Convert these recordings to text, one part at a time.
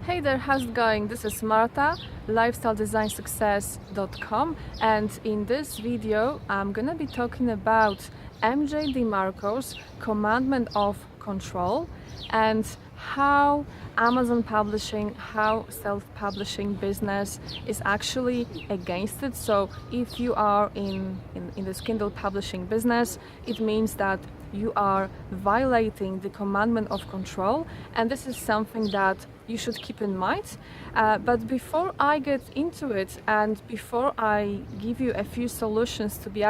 Hey there, how's it going? This is Marta, lifestyledesignsuccess.com, and in this video I'm gonna be talking about MJ DeMarco's Commandment of Control and how Amazon publishing, how self-publishing business is actually against it. So if you are in this Kindle publishing business, it means that you are violating the commandment of control, and this is something that you should keep in mind. But before I get into it and before I give you a few solutions to be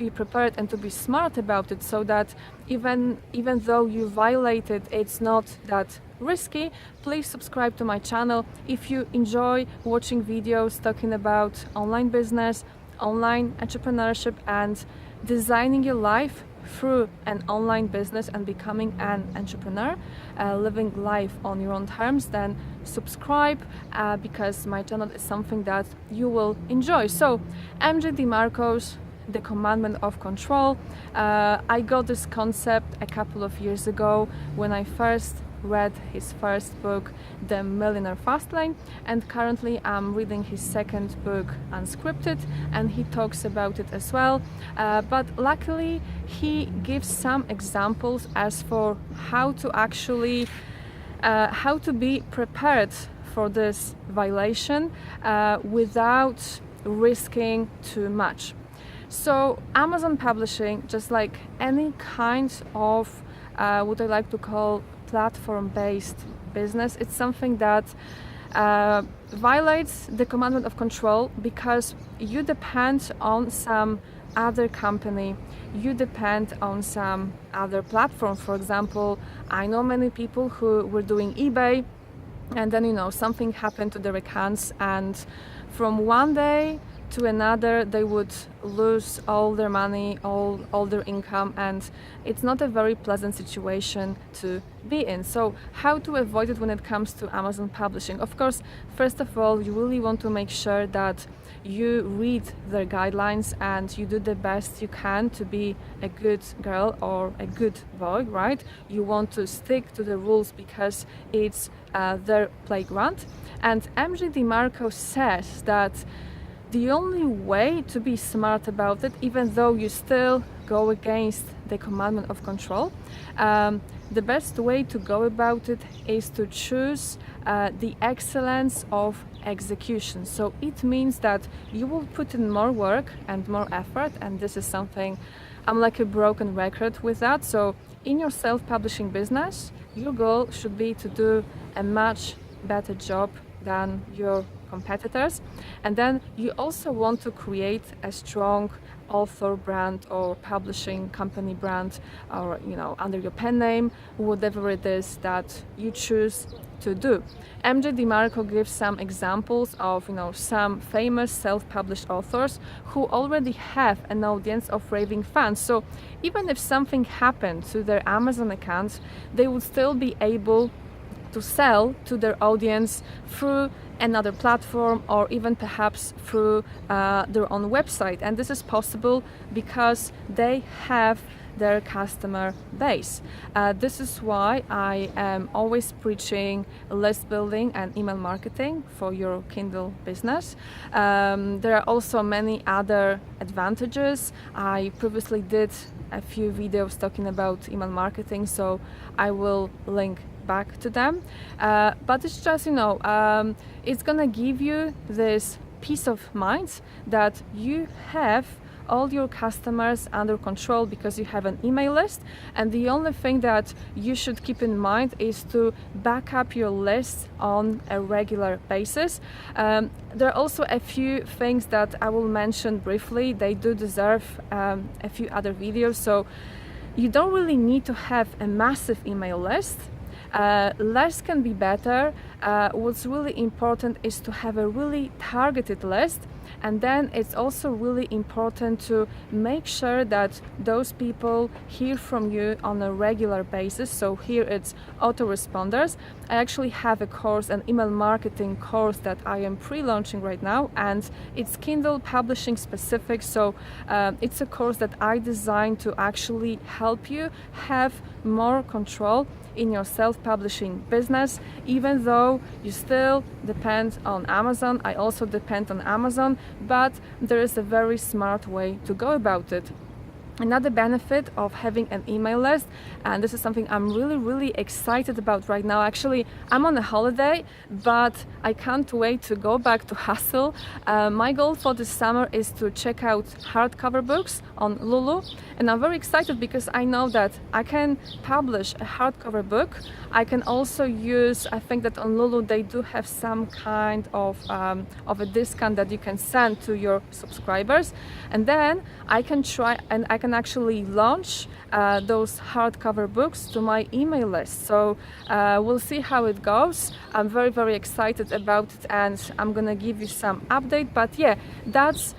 prepared and to be smart about it, so that even though you violate it, it's not that risky, please subscribe to my channel. If you enjoy watching videos talking about online business, online entrepreneurship and designing your life through an online business and becoming an entrepreneur, living life on your own terms, then subscribe because my channel is something that you will enjoy. So MJ DeMarco's The Commandment of Control. I got this concept a couple of years ago when I first read his first book, The Millionaire Fastlane, and currently I'm reading his second book, Unscripted, and he talks about it as well. But luckily he gives some examples as for how to actually how to be prepared for this violation without risking too much. So Amazon publishing, just like any kind of what I like to call platform-based business, it's something that violates the commandment of control because you depend on some other company, you depend on some other platform. For example, I know many people who were doing eBay, and then something happened to their accounts, and from one day to another they would lose all their money, all their income, and it's not a very pleasant situation to be in. So how to avoid it when it comes to Amazon publishing? Of course, first of all, you really want to make sure that you read their guidelines and you do the best you can to be a good girl or a good boy, right? You want to stick to the rules because it's their playground. And MJ DeMarco says that the only way to be smart about it, even though you still go against the commandment of control, the best way to go about it is to choose the excellence of execution. So it means that you will put in more work and more effort, and this is something I'm like a broken record with that. So in your self-publishing business, your goal should be to do a much better job than your competitors, and then you also want to create a strong author brand or publishing company brand, or under your pen name, whatever it is that you choose to do. MJ DeMarco gives some examples of some famous self-published authors who already have an audience of raving fans. So even if something happened to their Amazon accounts, they would still be able to sell to their audience through another platform or even perhaps through their own website. And this is possible because they have their customer base. This is why I am always preaching list building and email marketing for your Kindle business. There are also many other advantages. I previously did a few videos talking about email marketing, so I will link back to them, but it's just it's gonna give you this peace of mind that you have all your customers under control because you have an email list, and the only thing that you should keep in mind is to back up your list on a regular basis. There are also a few things that I will mention briefly. They do deserve a few other videos. So you don't really need to have a massive email list. Less can be better. What's really important is to have a really targeted list, and then it's also really important to make sure that those people hear from you on a regular basis. So here it's autoresponders. I actually have a course, an email marketing course that I am pre-launching right now, and it's Kindle publishing specific. So it's a course that I designed to actually help you have more control in your self-publishing business, even though you still depend on Amazon. I also depend on Amazon, but there is a very smart way to go about it. Another benefit of having an email list, and this is something I'm really excited about right now. Actually, I'm on a holiday, but I can't wait to go back to hustle. My goal for this summer is to check out hardcover books on Lulu, and I'm very excited because I know that I can publish a hardcover book. I can also use, I think that on Lulu they do have some kind of a discount that you can send to your subscribers, and then I can try and I can actually launch those hardcover books to my email list. So we'll see how it goes. I'm very excited about it, and I'm gonna give you some update. But yeah, that's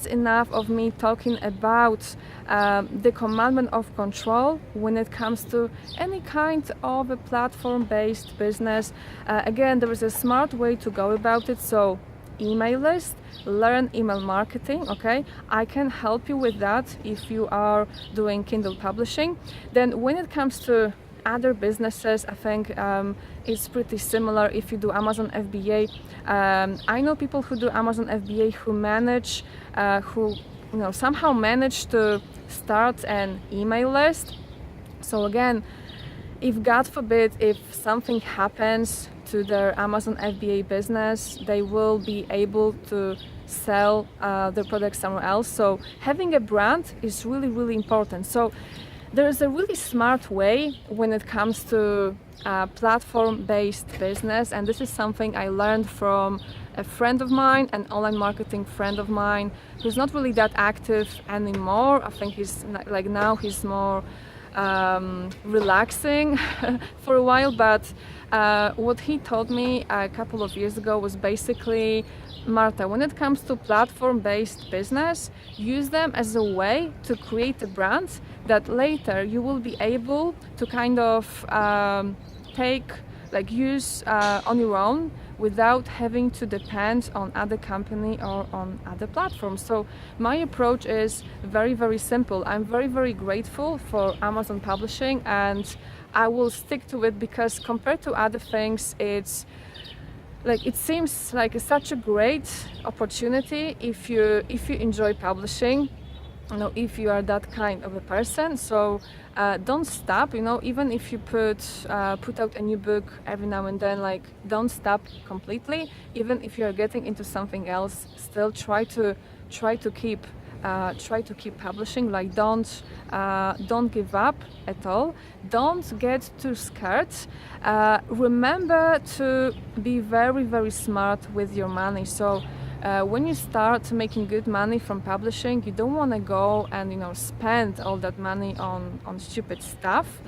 enough of me talking about the commandment of control when it comes to any kind of a platform-based business. Again, there is a smart way to go about it. So email list, learn email marketing. Okay, I can help you with that if you are doing Kindle publishing. Then when it comes to other businesses, I think it's pretty similar. If you do Amazon FBA, I know people who do Amazon FBA who manage who somehow manage to start an email list. So again, if God forbid, if something happens to their Amazon FBA business, they will be able to sell their products somewhere else. So having a brand is really important. So there is a really smart way when it comes to platform-based business, and this is something I learned from a friend of mine, an online marketing friend of mine, who's not really that active anymore. I think he's like now he's more relaxing for a while, but what he told me a couple of years ago was basically, Marta, when it comes to platform-based business, use them as a way to create a brand that later you will be able to kind of use on your own without having to depend on other company or on other platforms. So my approach is very simple. I'm very grateful for Amazon publishing, and I will stick to it because compared to other things, it seems like such a great opportunity if you enjoy publishing, if you are that kind of a person. So don't stop, even if you put out a new book every now and then, don't stop completely. Even if you are getting into something else, still try to keep publishing. Don't give up at all. Don't get too scared. Remember to be very smart with your money. So when you start making good money from publishing, you don't want to go and spend all that money on stupid stuff.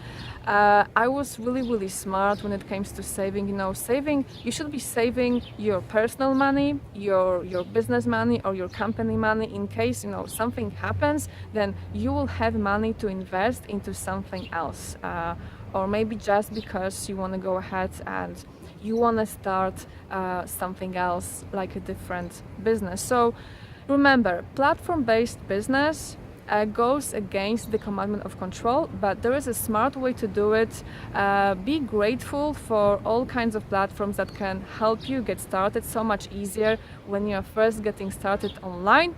I was really smart when it comes to saving. Saving, you should be saving your personal money, your business money, or your company money in case something happens. Then you will have money to invest into something else, or maybe just because you want to go ahead and you want to start something else, like a different business. So remember, platform-based business goes against the commandment of control, but there is a smart way to do it. Be grateful for all kinds of platforms that can help you get started so much easier when you're first getting started online.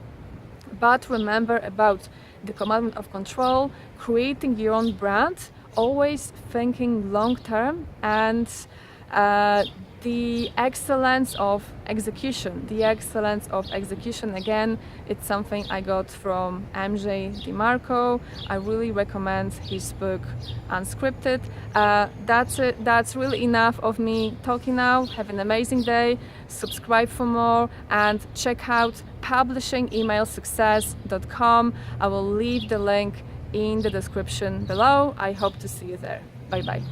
But remember about the commandment of control, creating your own brand, always thinking long term, and the excellence of execution. Again, it's something I got from MJ DeMarco. I really recommend his book Unscripted. That's it. That's really enough of me talking now. Have an amazing day. Subscribe for more and check out publishingemailsuccess.com. I will leave the link in the description below. I hope to see you there. Bye bye.